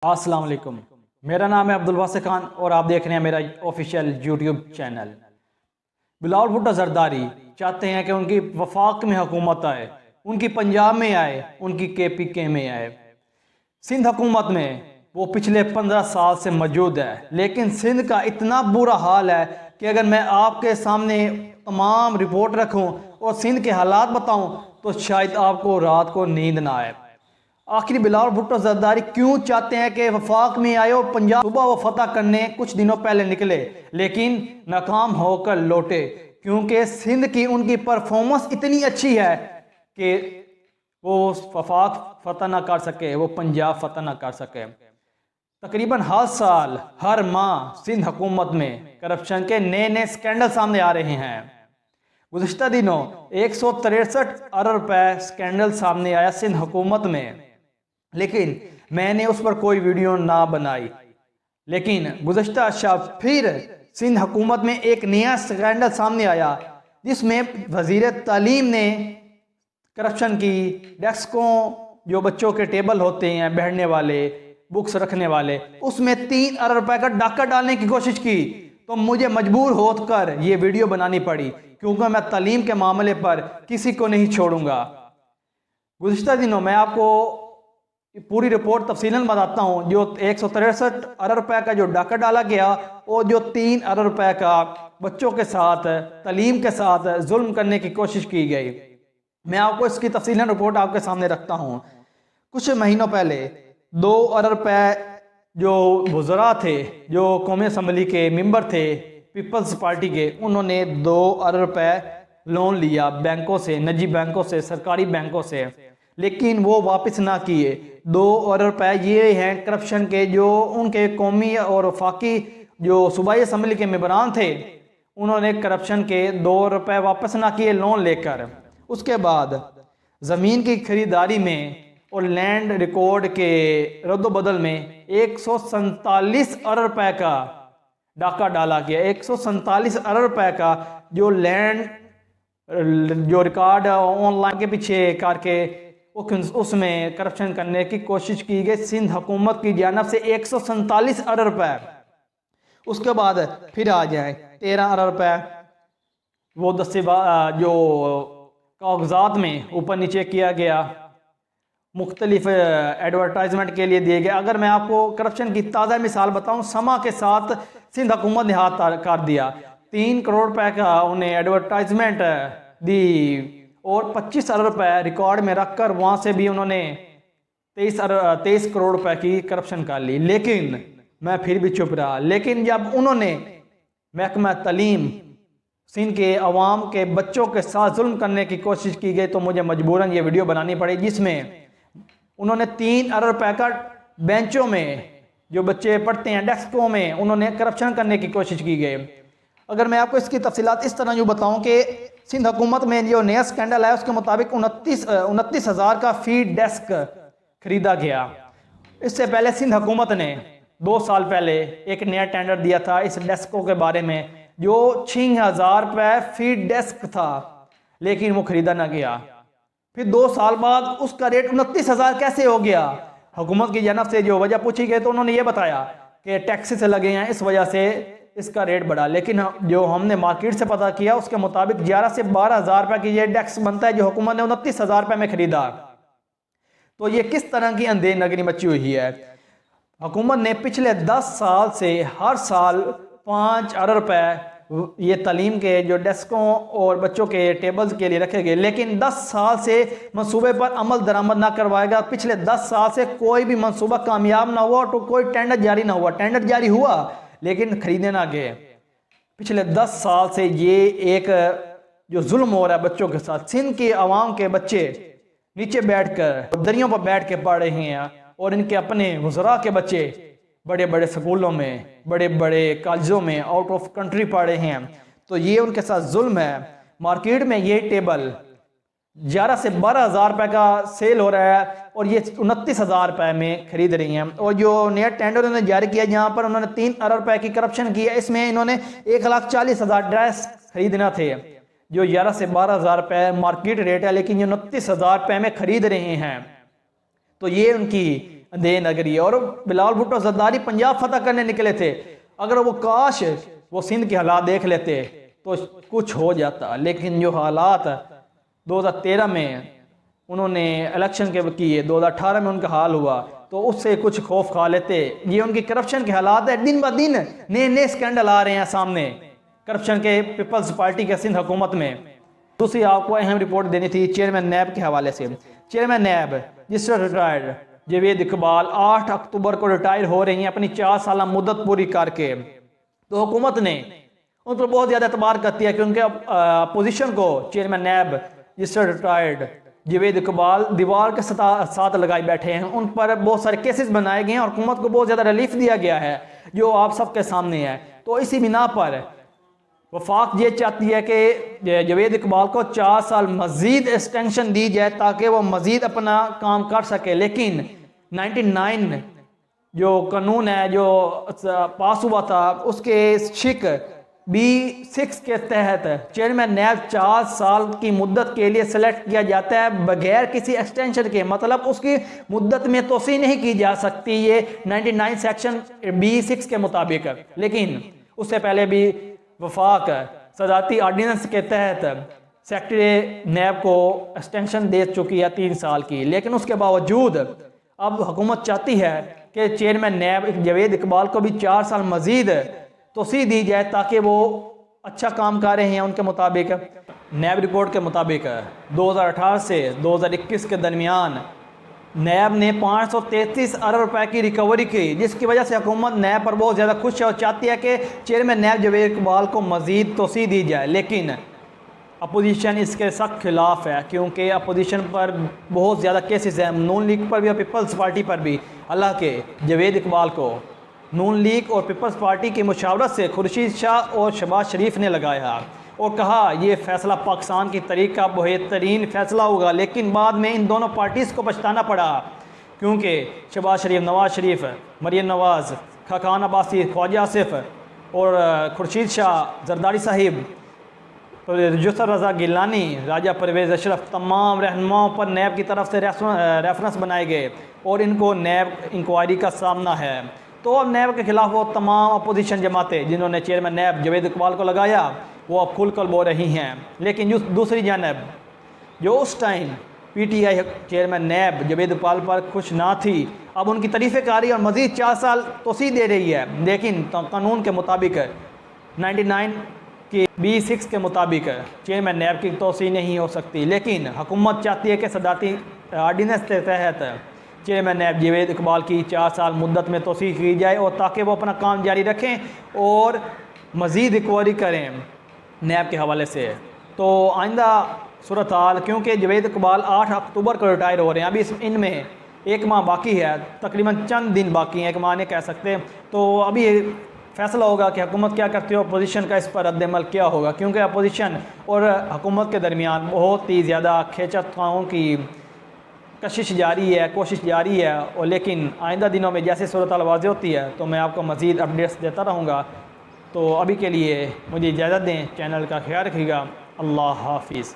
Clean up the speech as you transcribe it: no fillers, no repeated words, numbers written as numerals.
अस्सलाम वालेकुम। मेरा नाम है अब्दुल वासिक खान और आप देख रहे हैं मेरा official YouTube channel. Bilawal Bhutto Zardari चाहते हैं कि उनकी वफाक में हुकूमत आए, उनकी पंजाब में आए, उनकी KPK में आए। सिंध हुकूमत में वो पिछले 15 साल से मौजूद है, लेकिन सिंध का इतना बुरा हाल है कि अगर मैं आपके सामने तमाम रिपोर्ट रखूं और सिंध के हालात बताऊं तो शायद आपको रात को नींद ना आए। आखिर बिलावल भुट्टो जरदारी क्यों चाहते हैं कि वफाक में आए और पंजाब सुबह वो फतह करने कुछ दिनों पहले निकले लेकिन नाकाम होकर लौटे, क्योंकि सिंध की उनकी परफॉर्मेंस इतनी अच्छी है कि वो वफाक फतह ना कर सके, वो पंजाब फतह ना कर सके। तकरीबन हर साल हर माह सिंध हुकूमत में करप्शन के नए नए स्कैंडल सामने आ रहे हैं। गुज़िश्ता दिनों 163 अरब रुपए स्कैंडल सामने आया सिंध हुकूमत में, लेकिन मैंने उस पर कोई वीडियो ना बनाई। लेकिन गुज़िश्ता शब फिर सिंध हुकूमत में एक नया स्कैंडल सामने आया जिसमें वज़ीर तालीम ने करप्शन की डेस्कों, जो बच्चों के टेबल होते हैं बैठने वाले, बुक्स रखने वाले, उसमें 3 अरब रुपए का डाका डालने की कोशिश की। तो मुझे मजबूर होकर ये वीडियो बनानी पड़ी, क्योंकि मैं तालीम के मामले पर किसी को नहीं छोड़ूंगा। गुज़िश्ता दिनों मैं आपको पूरी रिपोर्ट तफसीलन बताता हूँ। जो 163 अरब रुपए का जो डाका डाला गया और जो 3 अरब रुपए का बच्चों के साथ, तालीम के साथ जुल्म करने की कोशिश की गई, मैं आपको इसकी तफसीलन रिपोर्ट आपके सामने रखता हूँ। कुछ महीनों पहले 2 अरब रुपए जो वज़रा थे, जो कौमी असम्बली के मेंबर थे पीपल्स पार्टी के, उन्होंने 2 अरब रुपए लोन लिया बैंकों से, निजी बैंकों से, सरकारी बैंकों से, लेकिन वो वापस ना किए। 2 अरब रुपए ये हैं करप्शन के, जो उनके कौमी और वफाकी जो सूबाई असम्बली के मेंबरान थे, उन्होंने करप्शन के 2 रुपए वापस ना किए लोन लेकर। उसके बाद ज़मीन की खरीदारी में और लैंड रिकॉर्ड के रद्द-ओ-बदल में 147 अरब रुपए का डाका डाला गया। 147 अरब रुपए का जो लैंड जो रिकॉर्ड ऑनलाइन के पीछे करके उसमें करप्शन करने की कोशिश की गई सिंध हुकूमत की जानब से 147 अरब रुपए। उसके बाद फिर आ जाए 13 अरब रुपए, वो जो कागजात में ऊपर नीचे किया गया, मुख्तलिफ एडवर्टाइजमेंट के लिए दिए गए। अगर मैं आपको करप्शन की ताज़ा मिसाल बताऊं, समा के साथ सिंध हुकूमत ने हाथ कर दिया। 3 करोड़ रुपए का उन्हें एडवर्टाइजमेंट दी और 25 अरब रुपए रिकॉर्ड में रखकर वहाँ से भी उन्होंने 23 करोड़ रुपए की करप्शन कर ली। लेकिन मैं फिर भी चुप रहा। लेकिन जब उन्होंने महकमा तालीम सिंध के अवाम के बच्चों के साथ जुल्म करने की कोशिश की गई तो मुझे मजबूरन ये वीडियो बनानी पड़ी, जिसमें उन्होंने 3 अरब रुपए का बेंचों में जो बच्चे पढ़ते हैं डेस्कों में उन्होंने करप्शन करने की कोशिश की गई। अगर मैं आपको इसकी तफसीलात इस तरह यूँ बताऊं कि सिंध हुकूमत में जो नया स्कैंडल है उसके मुताबिक 29,000 का फीड डेस्क खरीदा गया। इससे पहले सिंध हुकूमत ने 2 साल पहले एक नया टेंडर दिया था इस डेस्कों के बारे में, जो 6,000 रुपये फीड डेस्क था, लेकिन वो खरीदा ना गया। फिर 2 साल बाद उसका रेट 29,000 कैसे हो गया? हुकूमत की जानब से जो वजह पूछी गई तो उन्होंने ये बताया कि टैक्सेस लगे हैं, इस वजह से इसका रेट बढ़ा। लेकिन जो हमने मार्केट से पता किया उसके मुताबिक 11 से 12,000 रुपये की ये टैक्स बनता है, जो हुकूमत ने 29,000 रुपये में खरीदा। तो ये किस तरह की अंधेर नगरी मची हुई है। हुकूमत ने पिछले 10 साल से हर साल 5 अरब रुपये ये तालीम के जो डेस्कों और बच्चों के टेबल्स के लिए रखे गए, लेकिन 10 साल से मंसूबे पर अमल दरामद ना करवाएगा। पिछले 10 साल से कोई भी मंसूबा कामयाब ना हुआ तो कोई टेंडर जारी ना हुआ। टेंडर जारी हुआ लेकिन खरीदे ना गए। पिछले 10 साल से ये एक जो जुल्म हो रहा है बच्चों के साथ। सिंध के अवाम के बच्चे नीचे बैठकर दरियों पर बैठ के पढ़ रहे हैं और इनके अपने वज़रा के बच्चे बड़े बड़े स्कूलों में, बड़े बड़े कॉलेजों में आउट ऑफ कंट्री पढ़ रहे हैं। तो ये उनके साथ जुल्म है। मार्केट में ये टेबल 11 से 12,000 रुपये का सेल हो रहा है और ये 29,000 रुपये में खरीद रही हैं। और जो नया टेंडर उन्होंने जारी किया जहाँ पर उन्होंने 3 अरब रुपये की करप्शन की है, इसमें इन्होंने 1,40,000 ड्रेस खरीदना थे, जो 11 से 12,000 रुपये मार्केट रेट है, लेकिन ये 29,000 रुपये में खरीद रहे हैं। तो ये उनकी दे नगरी। और बिलावल भुट्टो जरदारी पंजाब फतह करने निकले थे, अगर वो काश वो सिंध के हालात देख लेते तो कुछ हो जाता, लेकिन जो हालात 2013 में उन्होंने इलेक्शन के किए, 2018 में उनका हाल हुआ, तो उससे कुछ खौफ खा लेते। ये उनकी करप्शन के हालात है, दिन ब दिन नए नए स्कैंडल आ रहे हैं सामने करप्शन के पीपल्स पार्टी के सिंध हुकूमत में। दूसरी आपको अहम रिपोर्ट देनी थी चेयरमैन नैब के हवाले से। चेयरमैन नैब जिससे रिटायर्ड जावेद इकबाल 8 अक्टूबर को रिटायर हो रही हैं अपनी 4 साल मुद्दत पूरी करके। तो हुकूमत ने उन पर बहुत ज़्यादा एतबार करती है कि उनके अपोजिशन को चेयरमैन नैब जिससे रिटायर्ड जावेद इकबाल दीवार के साथ लगाए बैठे हैं, उन पर बहुत सारे केसेस बनाए गए हैं और हुकूमत को बहुत ज़्यादा रिलीफ दिया गया है जो आप सबके सामने है। तो इसी बिना पर वफाक ये चाहती है कि जावेद इकबाल को 4 साल मज़ीद एक्सटेंशन दी जाए ताकि वो मज़ीद अपना काम कर सके। लेकिन 99 जो कानून है जो पास हुआ था उसके शिक B6 के तहत चेयरमैन नैब 4 साल की मुद्दत के लिए सेलेक्ट किया जाता है बगैर किसी एक्सटेंशन के, मतलब उसकी मुद्दत में तोसी नहीं की जा सकती, ये 99 सेक्शन B6 के मुताबिक। लेकिन उससे पहले भी वफाक सदाती ऑर्डिनेंस के तहत सेक्रेटरी नैब को एक्सटेंशन दे चुकी है 3 साल की, लेकिन उसके बावजूद अब हुकूमत चाहती है कि चेयरमैन नैब जावेद इकबाल को भी 4 साल मजीद तोसी दी जाए ताकि वो अच्छा काम कर रहे हैं उनके मुताबिक। नैब रिपोर्ट के मुताबिक 2018 से 2021 के दरमियान नैब ने 533 अरब रुपए की रिकवरी की, जिसकी वजह से हुकूमत नैब पर बहुत ज़्यादा खुश है और चाहती है कि चेयरमैन नैब जावेद इकबाल को मज़ीद तोसी दी जाए। लेकिन अपोजिशन इसके सख्त खिलाफ है क्योंकि अपोजिशन पर बहुत ज़्यादा केसेस हैं, नून लीग पर भी और पीपल्स पार्टी पर भी। हालांकि जावेद इकबाल को नून लीग और पीपल्स पार्टी की मुशावरत से खुर्शीद शाह और शहबाज शरीफ ने लगाया और कहा यह फ़ैसला पाकिस्तान की तारीख का बेहतरीन फ़ैसला होगा। लेकिन बाद में इन दोनों पार्टीज़ को पछताना पड़ा क्योंकि शहबाज शरीफ, नवाज शरीफ, मरियम नवाज़, खाकान अब्बासी, ख्वाजा आसिफ और खुर्शीद शाह जरदारी साहिब, जुसर रज़ा गिलानी, राजा परवेज़ अशरफ, तमाम रहनुमाओं पर नैब की तरफ से रेफरेंस बनाए गए और इनको नैब इंक्वायरी का सामना है। तो अब नैब के खिलाफ वो तमाम अपोजिशन जमातें जिन्होंने चेयरमैन नैब जावेद इकबाल को लगाया वो अब खुलकर बोल रही हैं। लेकिन दूसरी जानब जो उस टाइम PTI चेयरमैन नैब जावेद इकबाल पर खुश ना थी, अब उनकी तारीफ़ें कर रही और मज़ीद 4 साल तोसी दे रही है। लेकिन तो कानून के मुताबिक 99 के B6 के मुताबिक चेयरमैन नैब की तोसी नहीं हो सकती। लेकिन हुकूमत चाहती है कि सदाती ऑर्डिनेंस के तहत चेयरमैन नैब जावेद इकबाल की 4 साल मुद्दत में तोसी की जाए और ताकि वो अपना काम जारी रखें और मज़ीद रिकवरी करें नैब के हवाले से। तो आइंदा सूरत हाल, क्योंकि जावेद इकबाल 8 अक्टूबर को रिटायर हो रहे हैं, अभी इनमें 1 माह बाकी है, तकरीबन चंद दिन बाकी हैं, 1 माह नहीं कह सकते। तो अभी फैसला होगा कि हुकूमत क्या करती है, अपोजिशन का इस पर रद्दमल क्या होगा, क्योंकि अपोजिशन और हुकूमत के दरमियान बहुत ही ज़्यादा खींचताओं की कशिश जारी है, कोशिश जारी है। और लेकिन आइंदा दिनों में जैसे सूरत हाल वाज़ेह होती है तो मैं आपको मज़ीद अपडेट्स देता रहूँगा। तो अभी के लिए मुझे इजाज़त दें, चैनल का ख्याल रखिएगा। अल्लाह हाफिज़।